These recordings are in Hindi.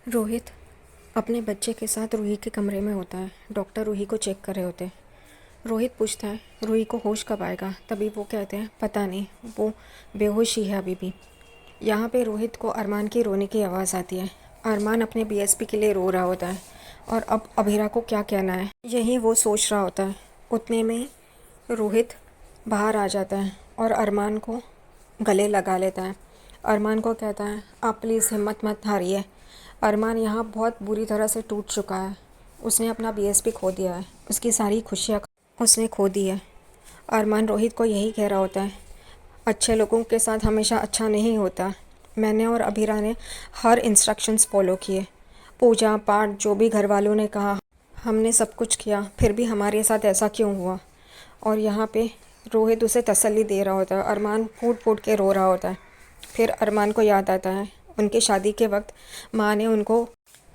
रोहित अपने बच्चे के साथ रूही के कमरे में होता है। डॉक्टर रूही को चेक कर रहे होते हैं। रोहित पूछता है रूही को होश कब आएगा। तभी वो कहते हैं पता नहीं, वो बेहोश ही है अभी भी। यहाँ पे रोहित को अरमान की रोने की आवाज़ आती है। अरमान अपने बीएसपी के लिए रो रहा होता है और अब अभीरा को क्या कहना है यही वो सोच रहा होता है। उतने में ही रोहित बाहर आ जाता है और अरमान को गले लगा लेता है। अरमान को कहता है आप प्लीज़ हिम्मत मत हारिए। अरमान यहाँ बहुत बुरी तरह से टूट चुका है। उसने अपना बीएसपी खो दिया है, उसकी सारी खुशियाँ उसने खो दी है। अरमान रोहित को यही कह रहा होता है अच्छे लोगों के साथ हमेशा अच्छा नहीं होता। मैंने और अभीरा ने हर इंस्ट्रक्शंस फॉलो किए, पूजा पाठ जो भी घर वालों ने कहा हमने सब कुछ किया, फिर भी हमारे साथ ऐसा क्यों हुआ। और यहाँ पे रोहित उसे तसल्ली दे रहा होता है। अरमान फूट फूट के रो रहा होता है। फिर अरमान को याद आता है उनकी शादी के वक्त माँ ने उनको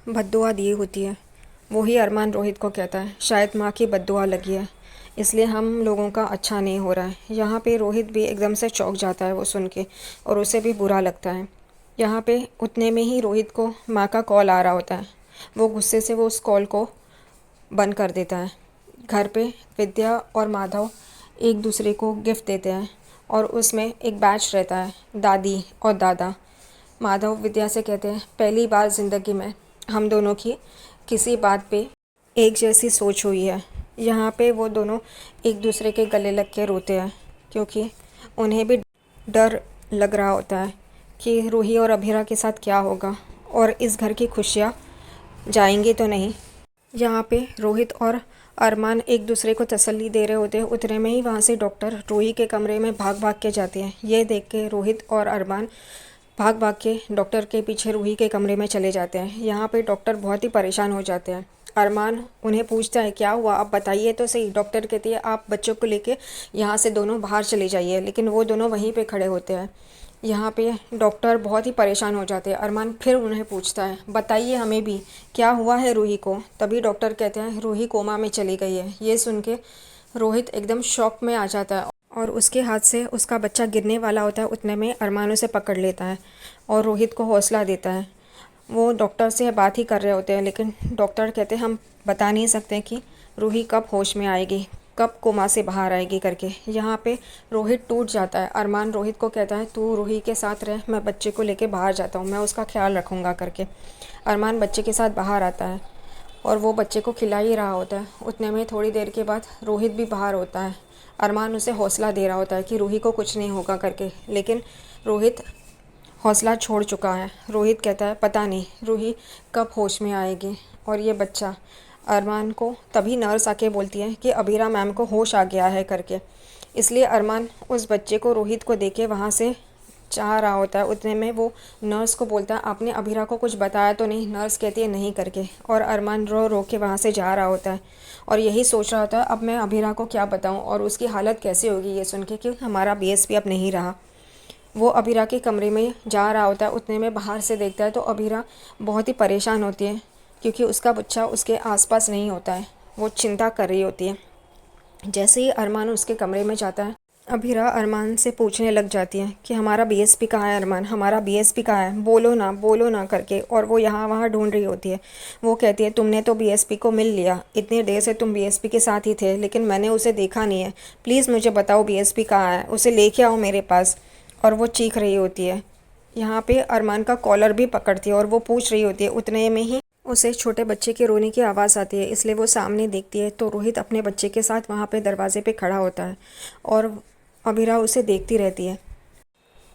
बद्दुआ दी होती है। वही अरमान रोहित को कहता है शायद माँ की बद्दुआ लगी है, इसलिए हम लोगों का अच्छा नहीं हो रहा है। यहाँ पे रोहित भी एकदम से चौंक जाता है वो सुन के, और उसे भी बुरा लगता है। यहाँ पे उतने में ही रोहित को माँ का कॉल आ रहा होता है। वो गुस्से से वो उस कॉल को बंद कर देता है। घर पे विद्या और माधव एक दूसरे को गिफ्ट देते हैं और उसमें एक बैच रहता है दादी और दादा। माधव विद्या से कहते हैं पहली बार ज़िंदगी में हम दोनों की किसी बात पे एक जैसी सोच हुई है। यहाँ पे वो दोनों एक दूसरे के गले लग के रोते हैं क्योंकि उन्हें भी डर लग रहा होता है कि रूही और अभीरा के साथ क्या होगा और इस घर की खुशियाँ जाएंगी तो नहीं। यहाँ पे रोहित और अरमान एक दूसरे को तसल्ली दे रहे होते हैं। उतने में ही वहाँ से डॉक्टर रूही के कमरे में भाग भाग के जाते हैं। ये देख के रोहित और अरमान भाग भाग के डॉक्टर के पीछे रूही के कमरे में चले जाते हैं। यहाँ पे डॉक्टर बहुत ही परेशान हो जाते हैं। अरमान उन्हें पूछता है क्या हुआ, आप बताइए तो सही। डॉक्टर कहती है आप बच्चों को लेके यहाँ से दोनों बाहर चले जाइए, लेकिन वो दोनों वहीं पे खड़े होते हैं। यहाँ पे डॉक्टर बहुत ही परेशान हो जाते हैं। अरमान फिर उन्हें पूछता है बताइए हमें भी क्या हुआ है रूही को। तभी डॉक्टर कहते हैं रूही कोमा में चली गई है। ये सुन के रोहित एकदम शॉक में आ जाता है और उसके हाथ से उसका बच्चा गिरने वाला होता है। उतने में अरमान उसे पकड़ लेता है और रोहित को हौसला देता है। वो डॉक्टर से बात ही कर रहे होते हैं, लेकिन डॉक्टर कहते हैं हम बता नहीं सकते कि रूही कब होश में आएगी, कब कोमा से बाहर आएगी करके। यहाँ पे रोहित टूट जाता है। अरमान रोहित को कहता है तू रूही के साथ रह, मैं बच्चे को लेके बाहर जाता हूँ, मैं उसका ख्याल रखूँगा करके। अरमान बच्चे के साथ बाहर आता है और वो बच्चे को खिला ही रहा होता है। उतने में थोड़ी देर के बाद रोहित भी बाहर होता है। अरमान उसे हौसला दे रहा होता है कि रूही को कुछ नहीं होगा करके, लेकिन रोहित हौसला छोड़ चुका है। रोहित कहता है पता नहीं रूही कब होश में आएगी। और ये बच्चा अरमान को तभी नर्स आके बोलती है कि अबीरा मैम को होश आ गया है करके। इसलिए अरमान उस बच्चे को रोहित को देके वहाँ से चाह रहा होता है। उतने में वो नर्स को बोलता है आपने अभीरा को कुछ बताया तो नहीं। नर्स कहती है नहीं करके, और अरमान रो रो के वहाँ से जा रहा होता है और यही सोच रहा होता है अब मैं अभीरा को क्या बताऊँ और उसकी हालत कैसे होगी ये सुन के, क्योंकि हमारा बीएसपी अब नहीं रहा। वो अभीरा के कमरे में जा रहा होता है। उतने में बाहर से देखता है तो अभीरा बहुत ही परेशान होती है क्योंकि उसका बच्चा उसके आसपास नहीं होता है। वो चिंता कर रही होती है। जैसे ही अरमान उसके कमरे में जाता है, अभीरा अरमान से पूछने लग जाती है कि हमारा बीएसपी कहाँ है अरमान, हमारा बीएसपी कहाँ है, बोलो ना करके। और वो यहाँ वहाँ ढूंढ रही होती है। वो कहती है तुमने तो बीएसपी को मिल लिया, इतनी देर से तुम बीएसपी के साथ ही थे, लेकिन मैंने उसे देखा नहीं है। प्लीज़ मुझे बताओ बीएसपी कहाँ है, उसे लेके आओ मेरे पास। और वो चीख रही होती है। यहाँ पे अरमान का कॉलर भी पकड़ती है और वो पूछ रही होती है। उतने में ही उसे छोटे बच्चे के रोने की आवाज़ आती है, इसलिए वो सामने देखती है तो रोहित अपने बच्चे के साथ वहाँ पे दरवाजे पे खड़ा होता है और अभीरा उसे देखती रहती है।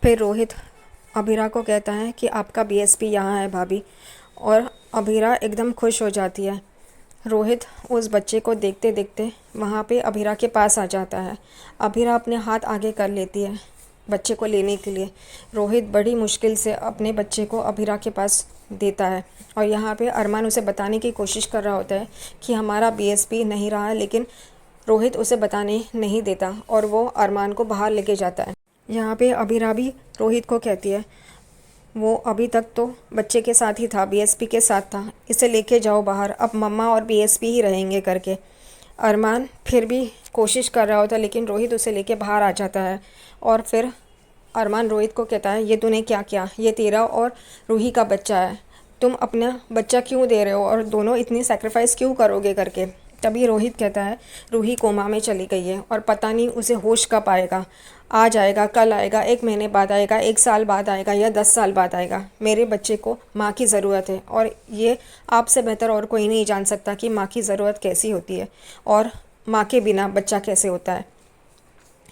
फिर रोहित अभीरा को कहता है कि आपका बीएसपी यहाँ है भाभी, और अभीरा एकदम खुश हो जाती है। रोहित उस बच्चे को देखते देखते वहाँ पे अभीरा के पास आ जाता है। अभीरा अपने हाथ आगे कर लेती है बच्चे को लेने के लिए। रोहित बड़ी मुश्किल से अपने बच्चे को अभीरा के पास देता है और यहाँ पे अरमान उसे बताने की कोशिश कर रहा होता है कि हमारा बीएसपी नहीं रहा है, लेकिन रोहित उसे बताने नहीं देता और वो अरमान को बाहर लेके जाता है। यहाँ पे अभीरा भी रोहित को कहती है वो अभी तक तो बच्चे के साथ ही था, बीएसपी के साथ था, इसे लेके जाओ बाहर, अब मम्मा और बीएसपी ही रहेंगे करके। अरमान फिर भी कोशिश कर रहा होता है, लेकिन रोहित उसे लेके बाहर आ जाता है। और फिर अरमान रोहित को कहता है ये तूने क्या किया, ये तेरा और रूही का बच्चा है, तुम अपना बच्चा क्यों दे रहे हो और दोनों इतनी सेक्रीफाइस क्यों करोगे करके। तभी रोहित कहता है रूही कोमा में चली गई है और पता नहीं उसे होश कब आएगा, आज आएगा, कल आएगा, 1 महीने बाद आएगा, 1 साल बाद आएगा या 10 साल बाद आएगा। मेरे बच्चे को माँ की ज़रूरत है और ये आपसे बेहतर और कोई नहीं जान सकता कि माँ की ज़रूरत कैसी होती है और माँ के बिना बच्चा कैसे होता है।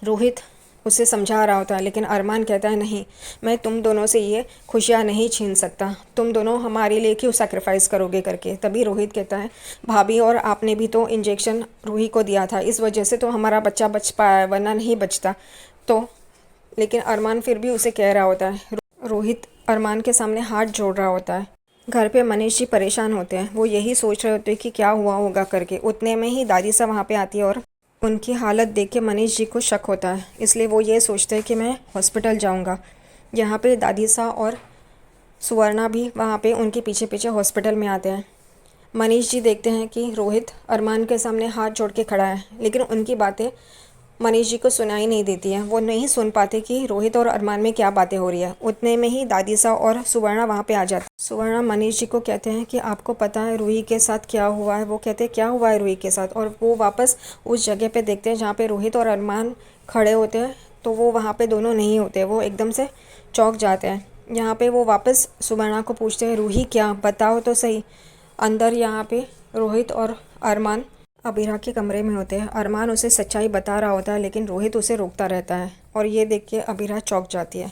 रोहित उसे समझा रहा होता है लेकिन अरमान कहता है नहीं, मैं तुम दोनों से ये खुशियाँ नहीं छीन सकता, तुम दोनों हमारे लिए क्यों सेक्रीफाइस करोगे करके। तभी रोहित कहता है भाभी और आपने भी तो इंजेक्शन रूही को दिया था, इस वजह से तो हमारा बच्चा बच पाया वरना नहीं बचता। तो लेकिन अरमान फिर भी उसे कह रहा होता है। रोहित अरमान के सामने हाथ जोड़ रहा होता है। घर पे मनीष जी परेशान होते हैं, वो यही सोच रहे होते हैं कि क्या हुआ होगा करके। उतने में ही दादी साहब वहाँ पे आती है और उनकी हालत देख के मनीष जी को शक होता है, इसलिए वो ये सोचते हैं कि मैं हॉस्पिटल जाऊँगा। यहाँ पे दादी साहब और सुवर्णा भी वहाँ पे उनके पीछे पीछे हॉस्पिटल में आते हैं। मनीष जी देखते हैं कि रोहित अरमान के सामने हाथ जोड़ के खड़ा है, लेकिन उनकी बातें मनीष जी को सुनाई नहीं देती हैं। वो नहीं सुन पाते कि रोहित और अरमान में क्या बातें हो रही है। उतने में ही दादी साहब और सुवर्णा वहाँ पे आ जाती। सुवर्णा मनीष जी को कहते हैं कि आपको पता है रूही के साथ क्या हुआ है। वो कहते हैं क्या हुआ है रूही के साथ, और वो वापस उस जगह पे देखते हैं जहाँ पे रोहित और अरमान खड़े होते हैं, तो वो वहाँ पे दोनों नहीं होते। वो एकदम से चौंक जाते हैं। यहाँ पे वो वापस सुवर्णा को पूछते हैं रूही क्या, बताओ तो सही। अंदर यहाँ पे रोहित और अरमान अबीरा के कमरे में होते हैं। अरमान उसे सच्चाई बता रहा होता है लेकिन रोहित उसे रोकता रहता है और ये देख के अबीरा चौंक जाती है।